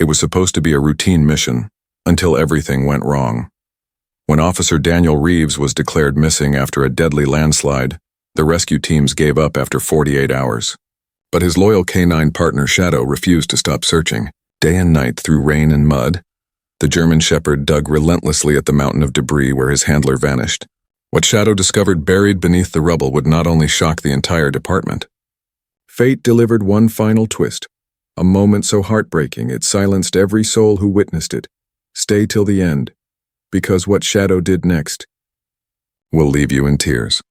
It was supposed to be a routine mission, until everything went wrong. When Officer Daniel Reeves was declared missing after a deadly landslide, the rescue teams gave up after 48 hours. But his loyal K9 partner Shadow refused to stop searching. Day and night through rain and mud, the German Shepherd dug relentlessly at the mountain of debris where his handler vanished. What Shadow discovered buried beneath the rubble would not only shock the entire department. Fate delivered one final twist, a moment so heartbreaking it silenced every soul who witnessed it. Stay till the end, because what Shadow did next will leave you in tears.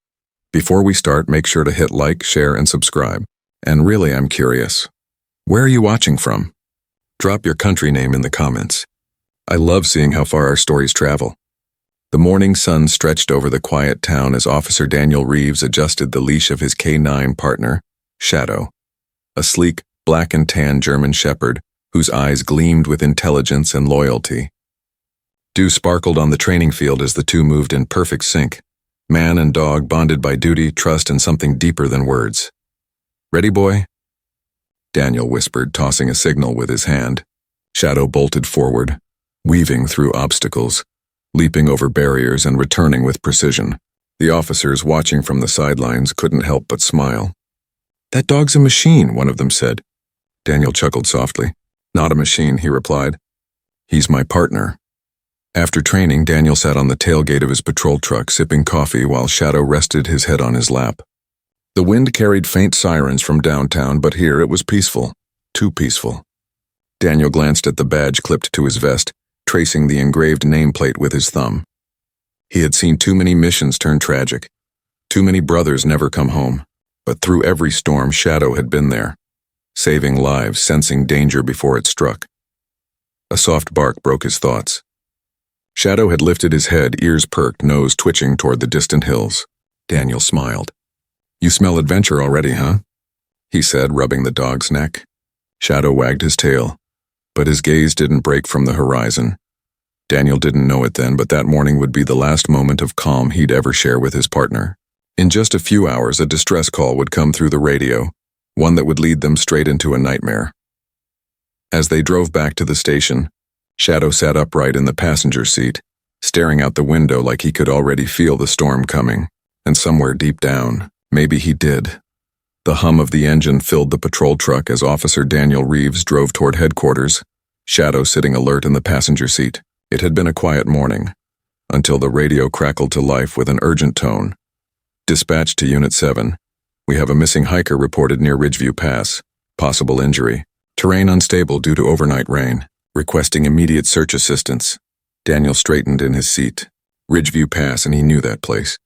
Before we start, make sure to hit like, share, and subscribe. And really, I'm curious, where are you watching from? Drop your country name in the comments. I love seeing how far our stories travel. The morning sun stretched over the quiet town as Officer Daniel Reeves adjusted the leash of his K9 partner, Shadow, a sleek, black and tan German Shepherd whose eyes gleamed with intelligence and loyalty. Dew sparkled on the training field as the two moved in perfect sync, man and dog bonded by duty, trust, and something deeper than words. "Ready, boy?" Daniel whispered, tossing a signal with his hand. Shadow bolted forward, weaving through obstacles, leaping over barriers and returning with precision. The officers watching from the sidelines couldn't help but smile. "That dog's a machine," one of them said. Daniel chuckled softly. "Not a machine," he replied. "He's my partner." After training, Daniel sat on the tailgate of his patrol truck sipping coffee while Shadow rested his head on his lap. The wind carried faint sirens from downtown, but here it was peaceful, too peaceful. Daniel glanced at the badge clipped to his vest, tracing the engraved nameplate with his thumb. He had seen too many missions turn tragic, too many brothers never come home, but through every storm Shadow had been there, saving lives, sensing danger before it struck. A soft bark broke his thoughts. Shadow had lifted his head, ears perked, nose twitching toward the distant hills. Daniel smiled. "You smell adventure already, huh?" he said, rubbing the dog's neck. Shadow wagged his tail, but his gaze didn't break from the horizon. Daniel didn't know it then, but that morning would be the last moment of calm he'd ever share with his partner. In just a few hours, a distress call would come through the radio, one that would lead them straight into a nightmare. As they drove back to the station, Shadow sat upright in the passenger seat, staring out the window like he could already feel the storm coming, and somewhere deep down, maybe he did. The hum of the engine filled the patrol truck as Officer Daniel Reeves drove toward headquarters, Shadow sitting alert in the passenger seat. It had been a quiet morning, until the radio crackled to life with an urgent tone. "Dispatch to Unit 7. We have a missing hiker reported near Ridgeview Pass. Possible injury. Terrain unstable due to overnight rain. Requesting immediate search assistance." Daniel straightened in his seat. Ridgeview Pass, and he knew that place.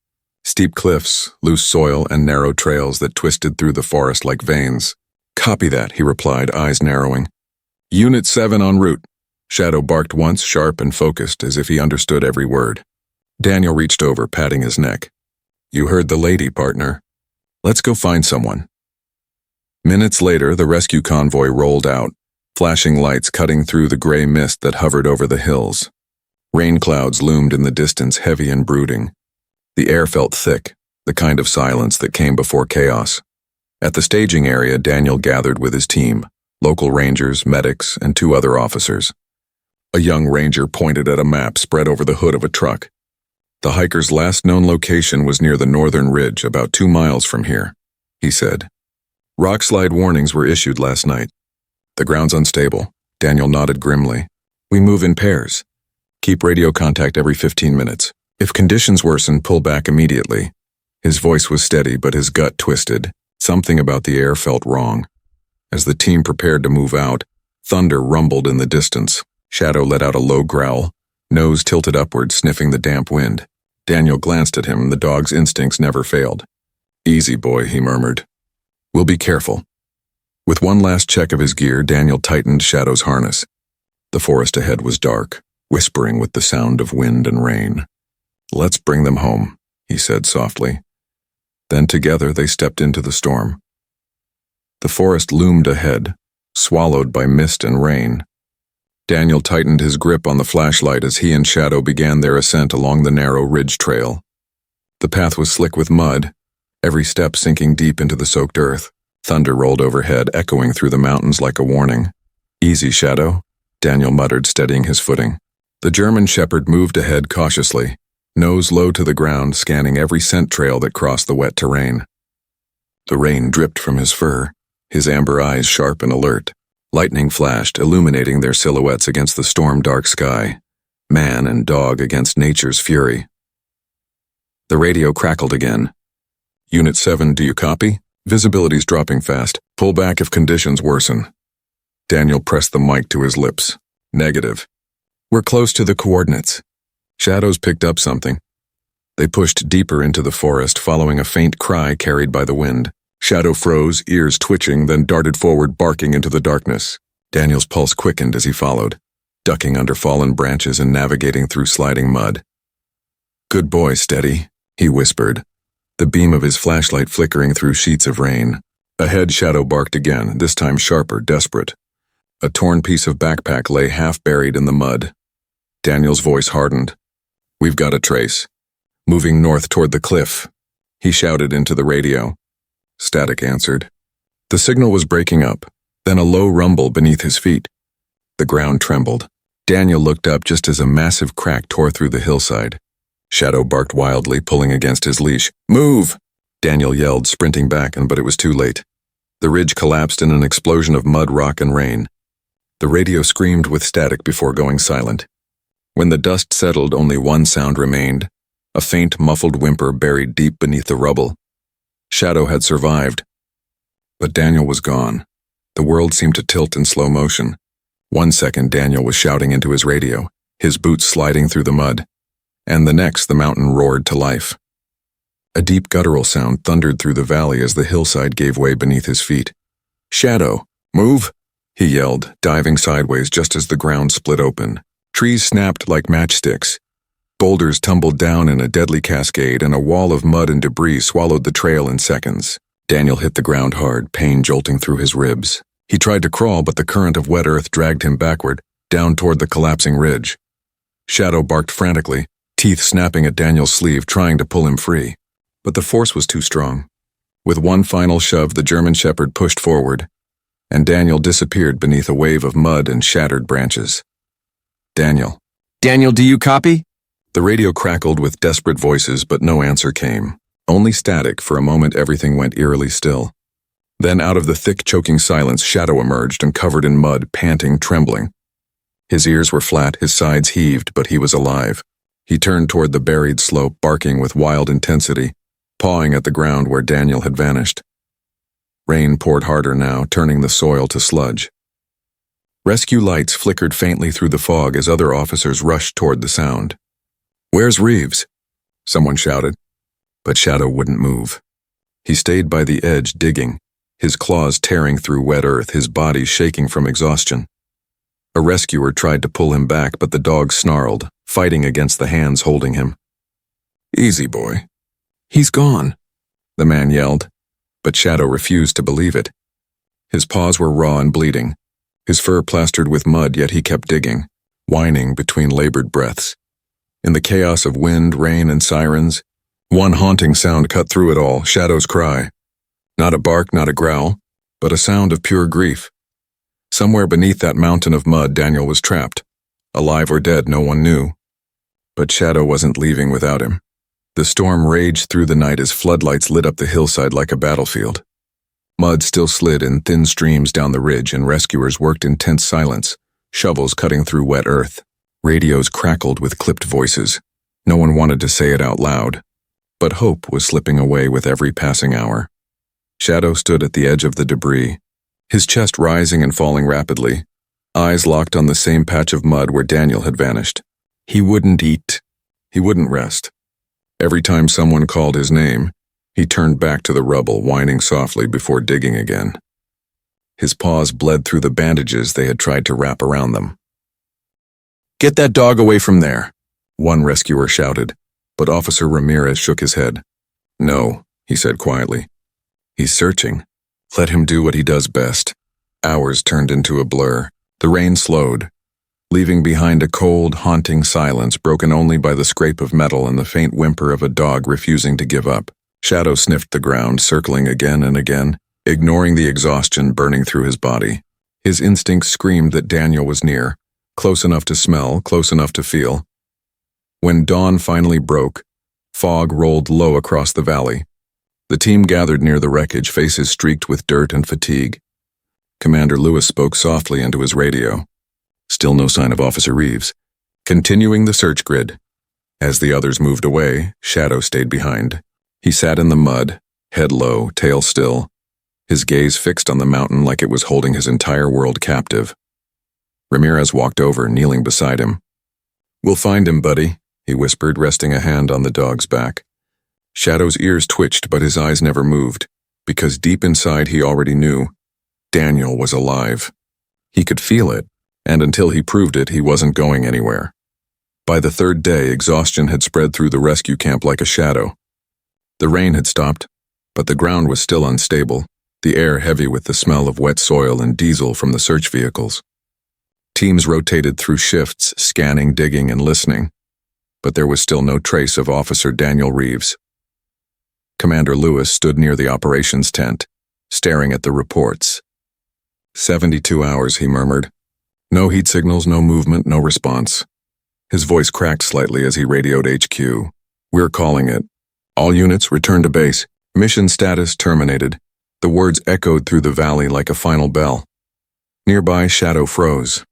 Steep cliffs, loose soil, and narrow trails that twisted through the forest like veins. "Copy that," he replied, eyes narrowing. "Unit 7 en route." Shadow barked once, sharp and focused, as if he understood every word. Daniel reached over, patting his neck. "You heard the lady, partner. Let's go find someone." Minutes later, the rescue convoy rolled out, flashing lights cutting through the gray mist that hovered over the hills. Rain clouds loomed in the distance, heavy and brooding. The air felt thick, the kind of silence that came before chaos. At the staging area, Daniel gathered with his team, local rangers, medics, and 2 other officers. A young ranger pointed at a map spread over the hood of a truck. "The hiker's last known location was near the northern ridge, about 2 miles from here," he said. "Rockslide warnings were issued last night. The ground's unstable." Daniel nodded grimly. "We move in pairs. Keep radio contact every 15 minutes. If conditions worsen, pull back immediately." His voice was steady, but his gut twisted. Something about the air felt wrong. As the team prepared to move out, thunder rumbled in the distance. Shadow let out a low growl, nose tilted upward, sniffing the damp wind. Daniel glanced at him, the dog's instincts never failed. "Easy, boy," he murmured. "We'll be careful." With one last check of his gear, Daniel tightened Shadow's harness. The forest ahead was dark, whispering with the sound of wind and rain. "Let's bring them home," he said softly. Then together they stepped into the storm. The forest loomed ahead, swallowed by mist and rain. Daniel tightened his grip on the flashlight as he and Shadow began their ascent along the narrow ridge trail. The path was slick with mud, every step sinking deep into the soaked earth. Thunder rolled overhead, echoing through the mountains like a warning. "Easy, Shadow." Daniel muttered, steadying his footing. The German shepherd moved ahead cautiously, nose low to the ground, scanning every scent trail that crossed the wet terrain. The rain dripped from his fur, his amber eyes sharp and alert. Lightning flashed, illuminating their silhouettes against the storm-dark sky. Man and dog against nature's fury. The radio crackled again. Unit 7, do you copy? Visibility's dropping fast. Pull back if conditions worsen. Daniel pressed the mic to his lips. Negative. We're close to the coordinates. Shadows picked up something. They pushed deeper into the forest, following a faint cry carried by the wind. Shadow froze, ears twitching, then darted forward, barking into the darkness. Daniel's pulse quickened as he followed, ducking under fallen branches and navigating through sliding mud. Good boy, steady, he whispered, the beam of his flashlight flickering through sheets of rain. Ahead, Shadow barked again, this time sharper, desperate. A torn piece of backpack lay half buried in the mud. Daniel's voice hardened. We've got a trace. Moving north toward the cliff. He shouted into the radio. Static answered. The signal was breaking up, then a low rumble beneath his feet. The ground trembled. Daniel looked up just as a massive crack tore through the hillside. Shadow barked wildly, pulling against his leash. Move! Daniel yelled, sprinting back, but it was too late. The ridge collapsed in an explosion of mud, rock, and rain. The radio screamed with static before going silent. When the dust settled, only one sound remained, a faint, muffled whimper buried deep beneath the rubble. Shadow had survived, but Daniel was gone. The world seemed to tilt in slow motion. 1 second, Daniel was shouting into his radio, his boots sliding through the mud, and the next, the mountain roared to life. A deep guttural sound thundered through the valley as the hillside gave way beneath his feet. Shadow, move! He yelled, diving sideways just as the ground split open. Trees snapped like matchsticks. Boulders tumbled down in a deadly cascade, and a wall of mud and debris swallowed the trail in seconds. Daniel hit the ground hard, pain jolting through his ribs. He tried to crawl, but the current of wet earth dragged him backward, down toward the collapsing ridge. Shadow barked frantically, teeth snapping at Daniel's sleeve, trying to pull him free. But the force was too strong. With one final shove, the German shepherd pushed forward, and Daniel disappeared beneath a wave of mud and shattered branches. Daniel. Daniel, do you copy? The radio crackled with desperate voices, but no answer came. Only static. For a moment, everything went eerily still. Then out of the thick, choking silence, Shadow emerged and covered in mud, panting, trembling. His ears were flat, his sides heaved, but he was alive. He turned toward the buried slope, barking with wild intensity, pawing at the ground where Daniel had vanished. Rain poured harder now, turning the soil to sludge. Rescue lights flickered faintly through the fog as other officers rushed toward the sound. Where's Reeves? Someone shouted, but Shadow wouldn't move. He stayed by the edge, digging, his claws tearing through wet earth, his body shaking from exhaustion. A rescuer tried to pull him back, but the dog snarled, fighting against the hands holding him. Easy, boy. He's gone, the man yelled, but Shadow refused to believe it. His paws were raw and bleeding, his fur plastered with mud, yet he kept digging, whining between labored breaths. In the chaos of wind, rain, and sirens, one haunting sound cut through it all, Shadow's cry. Not a bark, not a growl, but a sound of pure grief. Somewhere beneath that mountain of mud, Daniel was trapped. Alive or dead, no one knew. But Shadow wasn't leaving without him. The storm raged through the night as floodlights lit up the hillside like a battlefield. Mud still slid in thin streams down the ridge, and rescuers worked in tense silence, shovels cutting through wet earth. Radios crackled with clipped voices. No one wanted to say it out loud, but hope was slipping away with every passing hour. Shadow stood at the edge of the debris, his chest rising and falling rapidly, eyes locked on the same patch of mud where Daniel had vanished. He wouldn't eat. He wouldn't rest. Every time someone called his name, he turned back to the rubble, whining softly before digging again. His paws bled through the bandages they had tried to wrap around them. Get that dog away from there, one rescuer shouted, but Officer Ramirez shook his head. No, he said quietly. He's searching. Let him do what he does best. Hours turned into a blur. The rain slowed, leaving behind a cold, haunting silence broken only by the scrape of metal and the faint whimper of a dog refusing to give up. Shadow sniffed the ground, circling again and again, ignoring the exhaustion burning through his body. His instincts screamed that Daniel was near, Close enough to smell, close enough to feel. When dawn finally broke, fog rolled low across the valley. The team gathered near the wreckage, faces streaked with dirt and fatigue. Commander Lewis spoke softly into his radio. Still no sign of Officer Reeves. Continuing the search grid. As the others moved away, Shadow stayed behind. He sat in the mud, head low, tail still, his gaze fixed on the mountain like it was holding his entire world captive. Ramirez walked over, kneeling beside him. "We'll find him, buddy," he whispered, resting a hand on the dog's back. Shadow's ears twitched, but his eyes never moved, because deep inside he already knew Daniel was alive. He could feel it, and until he proved it, he wasn't going anywhere. By the third day, exhaustion had spread through the rescue camp like a shadow. The rain had stopped, but the ground was still unstable, the air heavy with the smell of wet soil and diesel from the search vehicles. Teams rotated through shifts, scanning, digging, and listening, but there was still no trace of Officer Daniel Reeves. Commander Lewis stood near the operations tent, staring at the reports. 72 hours, he murmured. No heat signals, no movement, no response. His voice cracked slightly as he radioed HQ. "We're calling it. All units, return to base. Mission status terminated." The words echoed through the valley like a final bell. Nearby, Shadow froze.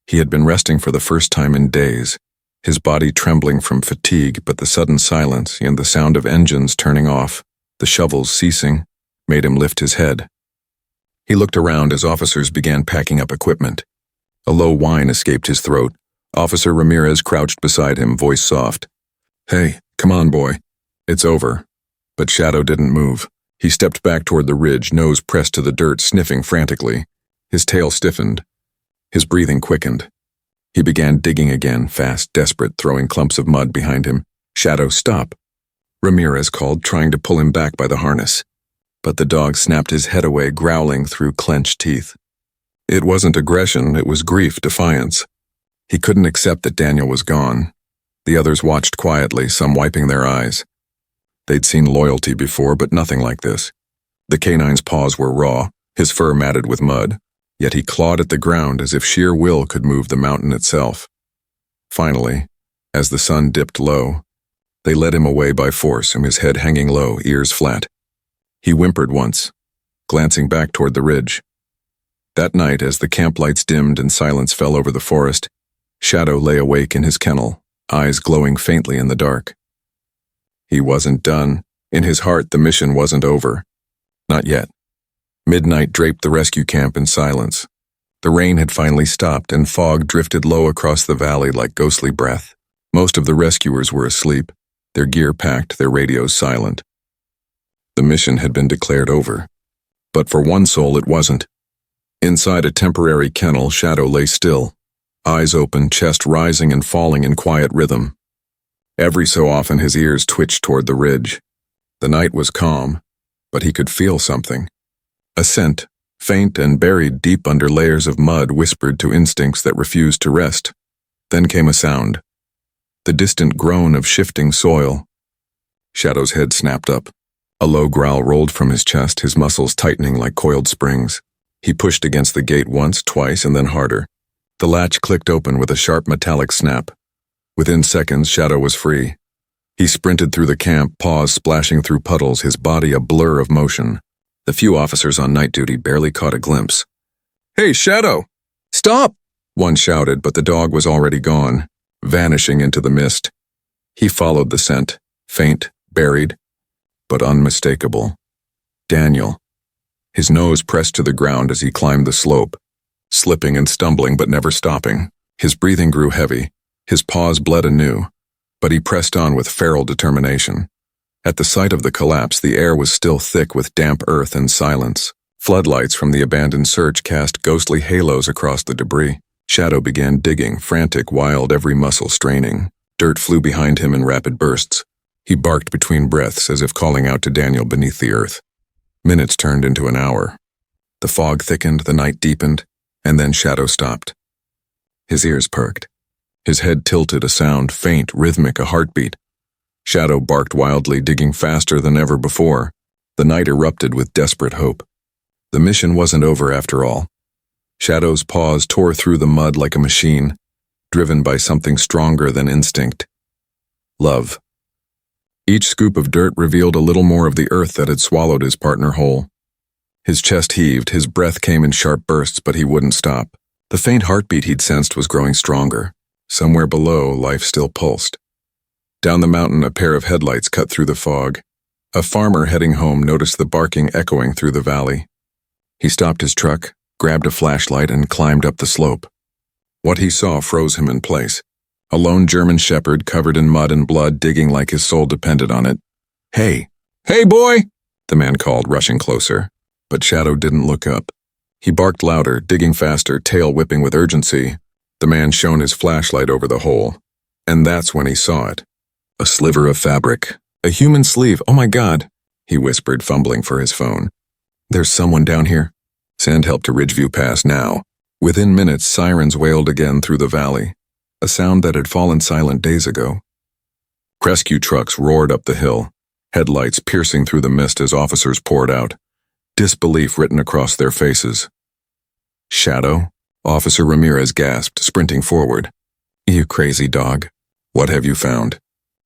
He had been resting for the first time in days, his body trembling from fatigue, but the sudden silence and the sound of engines turning off, the shovels ceasing, made him lift his head. He looked around as officers began packing up equipment. A low whine escaped his throat. Officer Ramirez crouched beside him, voice soft. "Hey, come on, boy. It's over." But Shadow didn't move. He stepped back toward the ridge, nose pressed to the dirt, sniffing frantically. His tail stiffened. His breathing quickened. He began digging again, fast, desperate, throwing clumps of mud behind him. "Shadow, stop," Ramirez called, trying to pull him back by the harness. But the dog snapped his head away, growling through clenched teeth. It wasn't aggression, it was grief, defiance. He couldn't accept that Daniel was gone. The others watched quietly, some wiping their eyes. They'd seen loyalty before, but nothing like this. The canine's paws were raw, his fur matted with mud, yet he clawed at the ground as if sheer will could move the mountain itself. Finally, as the sun dipped low, they led him away by force, his head hanging low, ears flat. He whimpered once, glancing back toward the ridge. That night, as the camp lights dimmed and silence fell over the forest, Shadow lay awake in his kennel, eyes glowing faintly in the dark. He wasn't done. In his heart, the mission wasn't over. Not yet. Midnight draped the rescue camp in silence. The rain had finally stopped, and fog drifted low across the valley like ghostly breath. Most of the rescuers were asleep, their gear packed, their radios silent. The mission had been declared over. But for one soul, it wasn't. Inside a temporary kennel, Shadow lay still, eyes open, chest rising and falling in quiet rhythm. Every so often his ears twitched toward the ridge. The night was calm, but he could feel something. A scent, faint and buried deep under layers of mud, whispered to instincts that refused to rest. Then came a sound. The distant groan of shifting soil. Shadow's head snapped up. A low growl rolled from his chest, his muscles tightening like coiled springs. He pushed against the gate once, twice, and then harder. The latch clicked open with a sharp metallic snap. Within seconds, Shadow was free. He sprinted through the camp, paws splashing through puddles, his body a blur of motion. The few officers on night duty barely caught a glimpse. "Hey, Shadow! Stop!" one shouted, but the dog was already gone, vanishing into the mist. He followed the scent, faint, buried, but unmistakable. Daniel. His nose pressed to the ground as he climbed the slope, slipping and stumbling but never stopping. His breathing grew heavy. His paws bled anew, but he pressed on with feral determination. At the sight of the collapse, the air was still thick with damp earth and silence. Floodlights from the abandoned search cast ghostly halos across the debris. Shadow began digging, frantic, wild, every muscle straining. Dirt flew behind him in rapid bursts. He barked between breaths as if calling out to Daniel beneath the earth. Minutes turned into an hour. The fog thickened, the night deepened, and then Shadow stopped. His ears perked. His head tilted, a sound, faint, rhythmic, a heartbeat. Shadow barked wildly, digging faster than ever before. The night erupted with desperate hope. The mission wasn't over after all. Shadow's paws tore through the mud like a machine, driven by something stronger than instinct. Love. Each scoop of dirt revealed a little more of the earth that had swallowed his partner whole. His chest heaved, his breath came in sharp bursts, but he wouldn't stop. The faint heartbeat he'd sensed was growing stronger. Somewhere below, life still pulsed. Down the mountain, a pair of headlights cut through the fog. A farmer heading home noticed the barking echoing through the valley. He stopped his truck, grabbed a flashlight, and climbed up the slope. What he saw froze him in place. A lone German shepherd covered in mud and blood, digging like his soul depended on it. "Hey! Hey, boy!" the man called, rushing closer. But Shadow didn't look up. He barked louder, digging faster, tail whipping with urgency. The man shone his flashlight over the hole. And that's when he saw it. A sliver of fabric. A human sleeve. "Oh my God," he whispered, fumbling for his phone. "There's someone down here." Send help to Ridgeview Pass now. Within minutes, sirens wailed again through the valley, a sound that had fallen silent days ago. Rescue trucks roared up the hill, headlights piercing through the mist as officers poured out, disbelief written across their faces. "Shadow?" Officer Ramirez gasped, sprinting forward. "You crazy dog. What have you found?"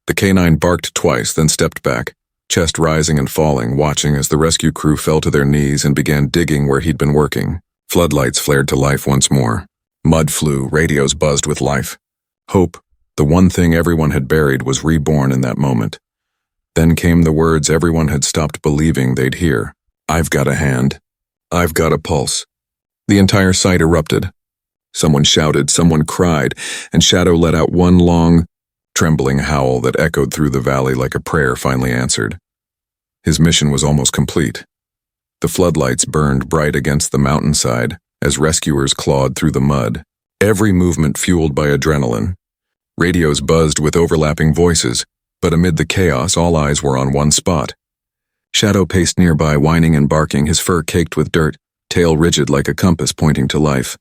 The canine barked twice, then stepped back, chest rising and falling, watching as the rescue crew fell to their knees and began digging where he'd been working. Floodlights flared to life once more. Mud flew, radios buzzed with life. Hope, the one thing everyone had buried, was reborn in that moment. Then came the words everyone had stopped believing they'd hear. "I've got a hand. I've got a pulse." The entire site erupted. Someone shouted, someone cried, and Shadow let out one long, trembling howl that echoed through the valley like a prayer finally answered. His mission was almost complete. The floodlights burned bright against the mountainside as rescuers clawed through the mud, every movement fueled by adrenaline. Radios buzzed with overlapping voices, but amid the chaos, all eyes were on one spot. Shadow paced nearby, whining and barking, his fur caked with dirt, tail rigid like a compass pointing to life.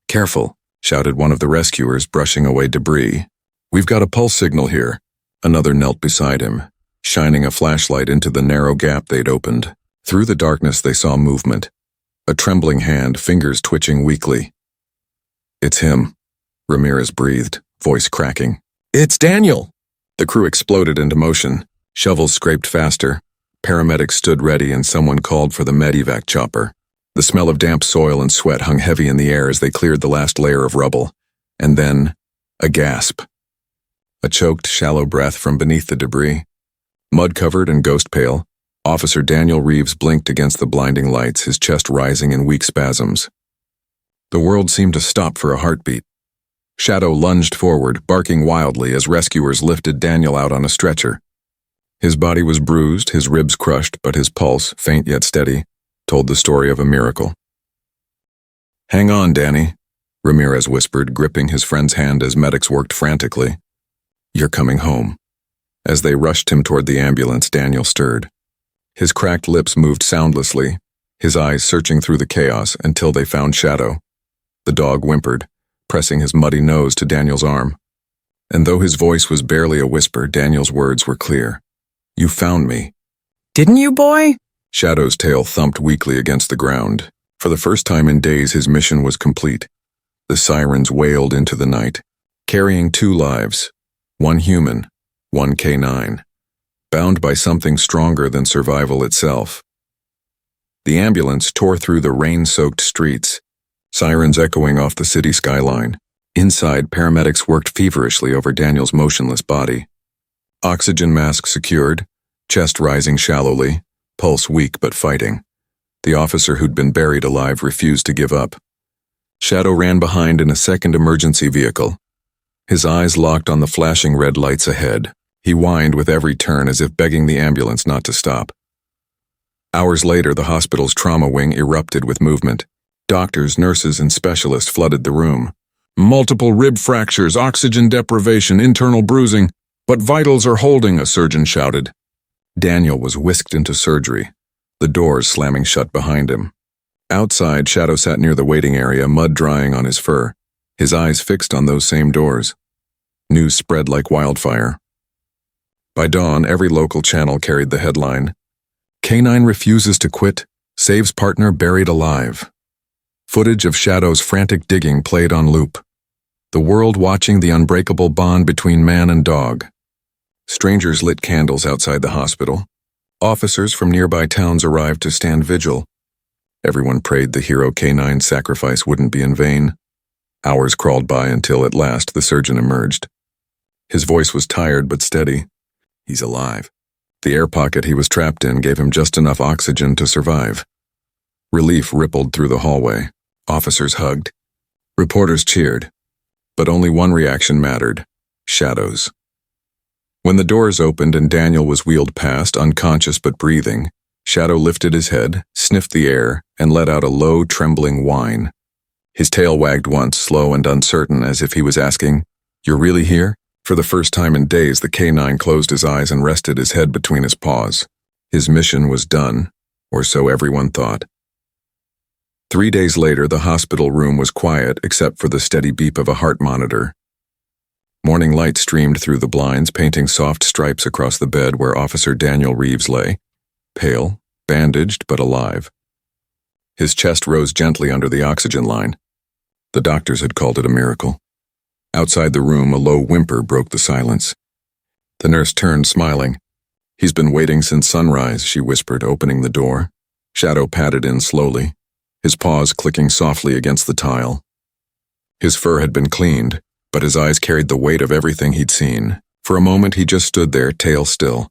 "Careful," shouted one of the rescuers, brushing away debris. "We've got a pulse signal here." Another knelt beside him, shining a flashlight into the narrow gap they'd opened. Through the darkness they saw movement. A trembling hand, fingers twitching weakly. "It's him," Ramirez breathed, voice cracking. "It's Daniel!" The crew exploded into motion. Shovels scraped faster. Paramedics stood ready and someone called for the medevac chopper. The smell of damp soil and sweat hung heavy in the air as they cleared the last layer of rubble. And then, a gasp. A choked, shallow breath from beneath the debris. Mud-covered and ghost-pale, Officer Daniel Reeves blinked against the blinding lights, his chest rising in weak spasms. The world seemed to stop for a heartbeat. Shadow lunged forward, barking wildly as rescuers lifted Daniel out on a stretcher. His body was bruised, his ribs crushed, but his pulse, faint yet steady, told the story of a miracle. "Hang on, Danny," Ramirez whispered, gripping his friend's hand as medics worked frantically. "You're coming home." As they rushed him toward the ambulance, Daniel stirred. His cracked lips moved soundlessly, his eyes searching through the chaos until they found Shadow. The dog whimpered, pressing his muddy nose to Daniel's arm. And though his voice was barely a whisper, Daniel's words were clear. "You found me." "Didn't you, boy?" Shadow's tail thumped weakly against the ground. For the first time in days, his mission was complete. The sirens wailed into the night, carrying 2 lives, one human, one K9, bound by something stronger than survival itself. The ambulance tore through the rain-soaked streets, sirens echoing off the city skyline. Inside, paramedics worked feverishly over Daniel's motionless body. Oxygen mask secured, chest rising shallowly, pulse weak but fighting. The officer who'd been buried alive refused to give up. Shadow ran behind in a second emergency vehicle. His eyes locked on the flashing red lights ahead. He whined with every turn as if begging the ambulance not to stop. Hours later, the hospital's trauma wing erupted with movement. Doctors, nurses, and specialists flooded the room. "Multiple rib fractures, oxygen deprivation, internal bruising, but vitals are holding," a surgeon shouted. Daniel was whisked into surgery, the doors slamming shut behind him. Outside, Shadow sat near the waiting area, mud drying on his fur, his eyes fixed on those same doors. News spread like wildfire. By dawn, every local channel carried the headline, "K9 refuses to quit, saves partner buried alive." Footage of Shadow's frantic digging played on loop. The world watching the unbreakable bond between man and dog. Strangers lit candles outside the hospital. Officers from nearby towns arrived to stand vigil. Everyone prayed the hero K9's sacrifice wouldn't be in vain. Hours crawled by until at last the surgeon emerged. His voice was tired but steady. He's alive. The air pocket he was trapped in gave him just enough oxygen to survive. Relief rippled through the hallway. Officers hugged. Reporters cheered. But only one reaction mattered: Shadow's. When the doors opened and Daniel was wheeled past, unconscious but breathing, Shadow lifted his head, sniffed the air, and let out a low, trembling whine. His tail wagged once, slow and uncertain, as if he was asking, "You're really here?" For the first time in days, the K9 closed his eyes and rested his head between his paws. His mission was done, or so everyone thought. 3 days later, the hospital room was quiet except for the steady beep of a heart monitor. Morning light streamed through the blinds, painting soft stripes across the bed where Officer Daniel Reeves lay, pale, bandaged, but alive. His chest rose gently under the oxygen line. The doctors had called it a miracle. Outside the room, a low whimper broke the silence. The nurse turned, smiling. "He's been waiting since sunrise," she whispered, opening the door. Shadow padded in slowly, his paws clicking softly against the tile. His fur had been cleaned, but his eyes carried the weight of everything he'd seen. For a moment he just stood there, tail still,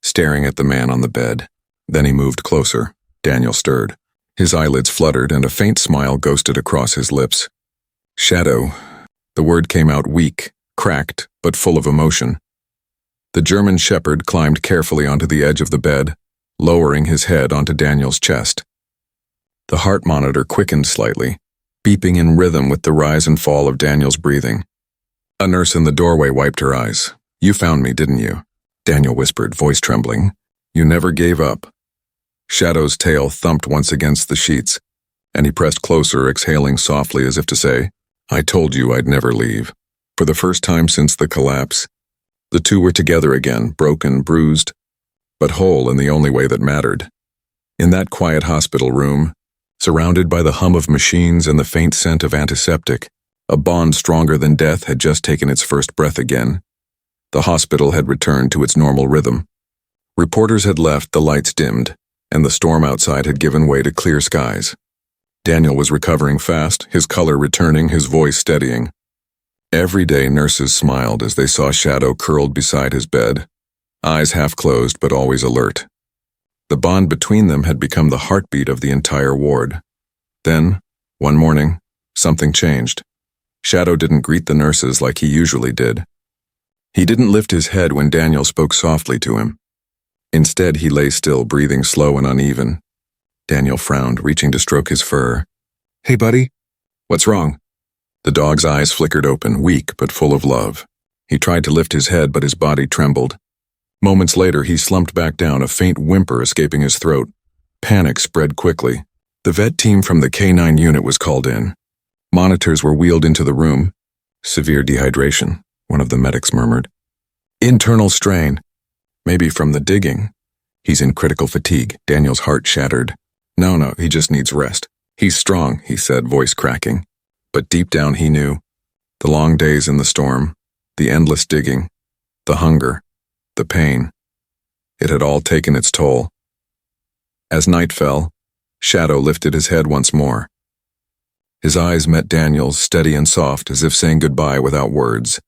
staring at the man on the bed. Then he moved closer. Daniel stirred. His eyelids fluttered and a faint smile ghosted across his lips. "Shadow." The word came out weak, cracked, but full of emotion. The German shepherd climbed carefully onto the edge of the bed, lowering his head onto Daniel's chest. The heart monitor quickened slightly, beeping in rhythm with the rise and fall of Daniel's breathing. A nurse in the doorway wiped her eyes. "You found me, didn't you?" Daniel whispered, voice trembling. "You never gave up." Shadow's tail thumped once against the sheets, and he pressed closer, exhaling softly as if to say, "I told you I'd never leave." For the first time since the collapse, the two were together again, broken, bruised, but whole in the only way that mattered. In that quiet hospital room, surrounded by the hum of machines and the faint scent of antiseptic, a bond stronger than death had just taken its first breath again. The hospital had returned to its normal rhythm. Reporters had left, the lights dimmed, and the storm outside had given way to clear skies. Daniel was recovering fast, his color returning, his voice steadying. Every day nurses smiled as they saw Shadow curled beside his bed, eyes half closed but always alert. The bond between them had become the heartbeat of the entire ward. Then, one morning, something changed. Shadow didn't greet the nurses like he usually did. He didn't lift his head when Daniel spoke softly to him. Instead, he lay still, breathing slow and uneven. Daniel frowned, reaching to stroke his fur. "Hey, buddy. What's wrong?" The dog's eyes flickered open, weak but full of love. He tried to lift his head, but his body trembled. Moments later, he slumped back down, a faint whimper escaping his throat. Panic spread quickly. The vet team from the K9 unit was called in. Monitors were wheeled into the room. "Severe dehydration," one of the medics murmured. "Internal strain. Maybe from the digging." "He's in critical fatigue." Daniel's heart shattered. No, he just needs rest. "He's strong," he said, voice cracking. But deep down he knew. The long days in the storm, the endless digging, the hunger, the pain. It had all taken its toll. As night fell, Shadow lifted his head once more. His eyes met Daniel's, steady and soft, as if saying goodbye without words.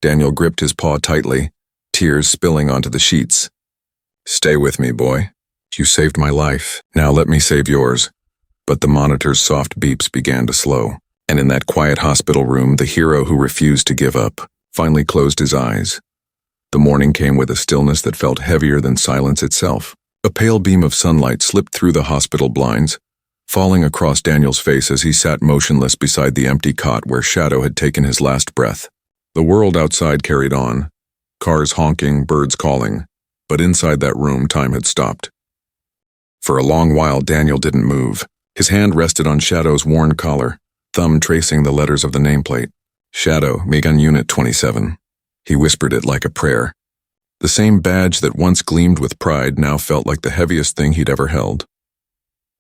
Daniel gripped his paw tightly, tears spilling onto the sheets. "Stay with me, boy. You saved my life. Now let me save yours." But the monitor's soft beeps began to slow, and in that quiet hospital room, the hero who refused to give up finally closed his eyes. The morning came with a stillness that felt heavier than silence itself. A pale beam of sunlight slipped through the hospital blinds, falling across Daniel's face as he sat motionless beside the empty cot where Shadow had taken his last breath. The world outside carried on, cars honking, birds calling, but inside that room time had stopped. For a long while Daniel didn't move. His hand rested on Shadow's worn collar, thumb tracing the letters of the nameplate. "Shadow, Megan Unit 27. He whispered it like a prayer. The same badge that once gleamed with pride now felt like the heaviest thing he'd ever held.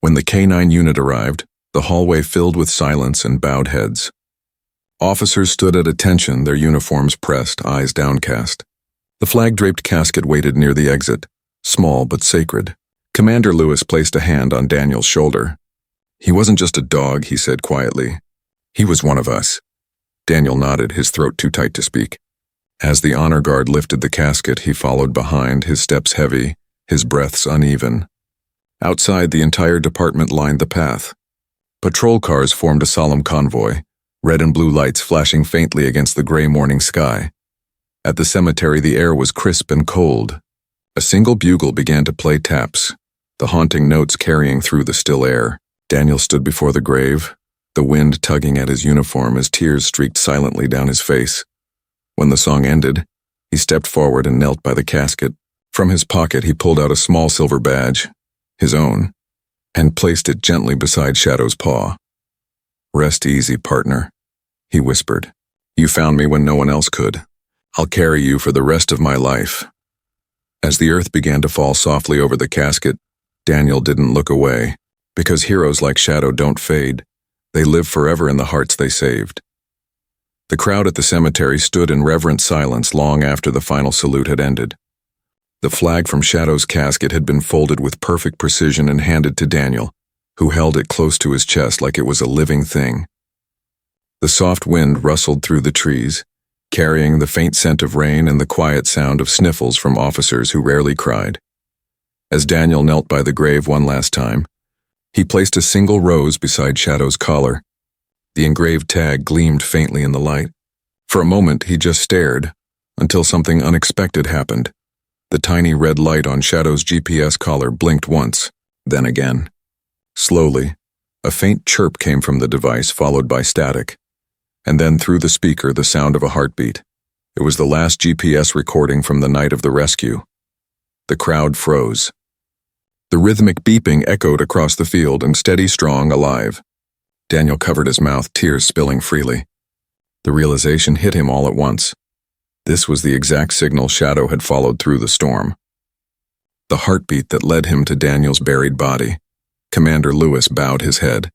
When the K9 unit arrived, the hallway filled with silence and bowed heads. Officers stood at attention, their uniforms pressed, eyes downcast. The flag-draped casket waited near the exit, small but sacred. Commander Lewis placed a hand on Daniel's shoulder. "He wasn't just a dog," he said quietly. "He was one of us." Daniel nodded, his throat too tight to speak. As the honor guard lifted the casket, he followed behind, his steps heavy, his breaths uneven. Outside, the entire department lined the path. Patrol cars formed a solemn convoy, red and blue lights flashing faintly against the gray morning sky. At the cemetery, the air was crisp and cold. A single bugle began to play taps, the haunting notes carrying through the still air. Daniel stood before the grave, the wind tugging at his uniform as tears streaked silently down his face. When the song ended, he stepped forward and knelt by the casket. From his pocket, he pulled out a small silver badge, his own, and placed it gently beside Shadow's paw. "Rest easy, partner," he whispered. "You found me when no one else could. I'll carry you for the rest of my life." As the earth began to fall softly over the casket, Daniel didn't look away, because heroes like Shadow don't fade. They live forever in the hearts they saved. The crowd at the cemetery stood in reverent silence long after the final salute had ended. The flag from Shadow's casket had been folded with perfect precision and handed to Daniel, who held it close to his chest like it was a living thing. The soft wind rustled through the trees, carrying the faint scent of rain and the quiet sound of sniffles from officers who rarely cried. As Daniel knelt by the grave one last time, he placed a single rose beside Shadow's collar. The engraved tag gleamed faintly in the light. For a moment, he just stared, until something unexpected happened. The tiny red light on Shadow's GPS collar blinked once, then again. Slowly, a faint chirp came from the device, followed by static. And then through the speaker, the sound of a heartbeat. It was the last GPS recording from the night of the rescue. The crowd froze. The rhythmic beeping echoed across the field, and steady, strong, alive. Daniel covered his mouth, tears spilling freely. The realization hit him all at once. This was the exact signal Shadow had followed through the storm. The heartbeat that led him to Daniel's buried body. Commander Lewis bowed his head.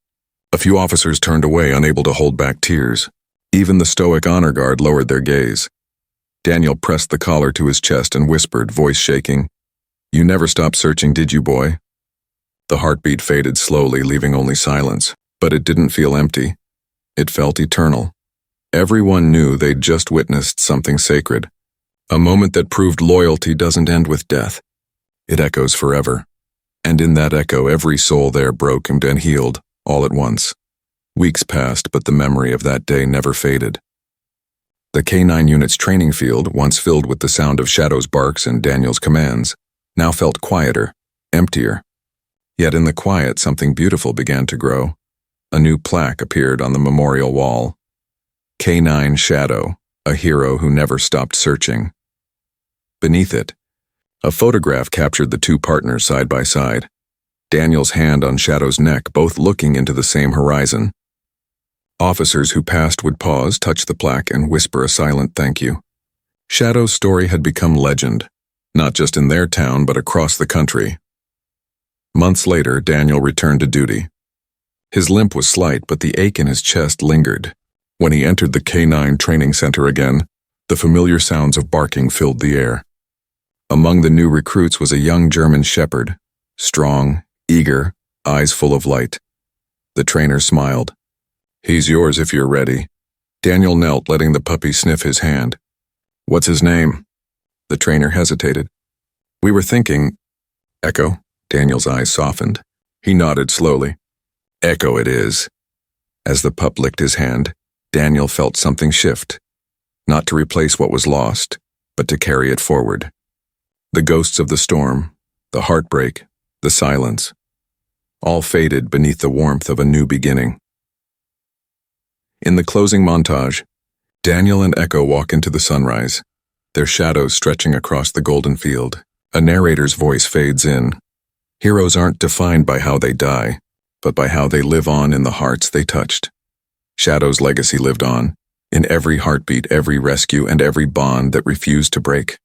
A few officers turned away, unable to hold back tears. Even the stoic honor guard lowered their gaze. Daniel pressed the collar to his chest and whispered, voice shaking, "You never stopped searching, did you, boy?" The heartbeat faded slowly, leaving only silence, but it didn't feel empty. It felt eternal. Everyone knew they'd just witnessed something sacred, a moment that proved loyalty doesn't end with death. It echoes forever. And in that echo, every soul there broke and healed, all at once. Weeks passed, but the memory of that day never faded. The K-9 unit's training field, once filled with the sound of Shadow's barks and Daniel's commands, now felt quieter, emptier. Yet in the quiet, something beautiful began to grow. A new plaque appeared on the memorial wall. K-9 Shadow, a hero who never stopped searching. Beneath it, a photograph captured the two partners side by side, Daniel's hand on Shadow's neck, both looking into the same horizon. Officers who passed would pause, touch the plaque, and whisper a silent thank you. Shadow's story had become legend, not just in their town, but across the country. Months later, Daniel returned to duty. His limp was slight, but the ache in his chest lingered. When he entered the K-9 training center again, the familiar sounds of barking filled the air. Among the new recruits was a young German shepherd, strong, eager, eyes full of light. The trainer smiled. "He's yours if you're ready." Daniel knelt, letting the puppy sniff his hand. "What's his name?" The trainer hesitated. "We were thinking—" "Echo?" Daniel's eyes softened. He nodded slowly. "Echo it is." As the pup licked his hand, Daniel felt something shift. Not to replace what was lost, but to carry it forward. The ghosts of the storm, the heartbreak, the silence, all faded beneath the warmth of a new beginning. In the closing montage, Daniel and Echo walk into the sunrise, their shadows stretching across the golden field. A narrator's voice fades in. Heroes aren't defined by how they die, but by how they live on in the hearts they touched. Shadow's legacy lived on, in every heartbeat, every rescue, and every bond that refused to break.